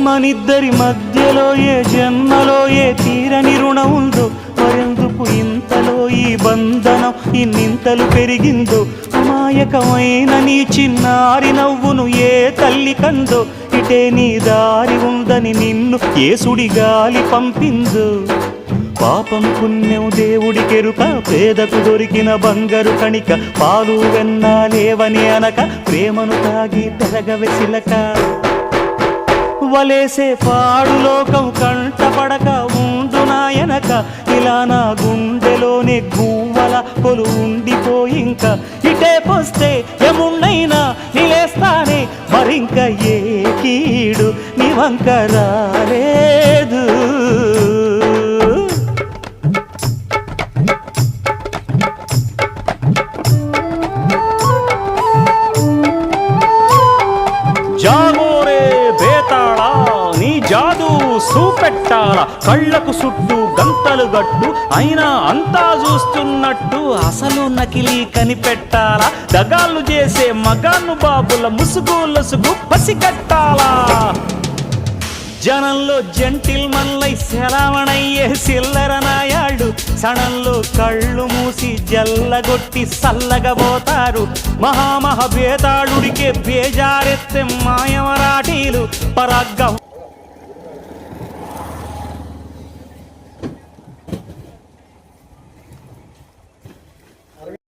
మనిద్దరి మధ్యలో ఏ జన్మలో ఏ తీరని రుణం ఉందో, మరెందుకు ఇంతలో ఈ బంధనం ఇన్నింతలు పెరిగిందో. అమాయకమైన నీ చిన్నారి నవ్వును ఏ తల్లి కందో, ఇటే నీ దారి ఉందని నిన్ను ఏ సుడి గాలి పంపిందో. పాపం పుణ్యం దేవుడికెరుక, పేదకు దొరికిన బంగారు కణిక, పాలు వెన్నాలేవని అనక ప్రేమను తాగి పెరగవెసిలక. వలేసే పాడు లోకం కంటపడక ఉండు నాయనక, ఇలా నా గుండెలోనే గువ్వల కొలు ఉండిపోయింక. ఇటే పోస్తే ఎమున్నైనా నిలేస్తానే, మరింక ఏ కీడు నీ వంక రాలేదు. జాగోరే బేతాళా, నీ జాదు సూపెట్టాలా, కళ్ళకు చుట్టూ గంతలు గట్టు అయినా అంతా చూస్తున్నట్టు అసలు నకిలీ కనిపెట్టాలా. దగాళ్ళు చేసే మగాను బాబుల ముసుగు లసుగు పసిగట్టాలా. జనంలో జంటిల్ మల్లై సెలవణయ్యే సిల్లర నాయాళ్ళు, సణంలో కళ్ళు మూసి జల్లగొట్టి సల్లగబోతారు. మహామహ బేతాళుడికే బేజారెత్తే మాయమరాఠీలు, పరాగ్గా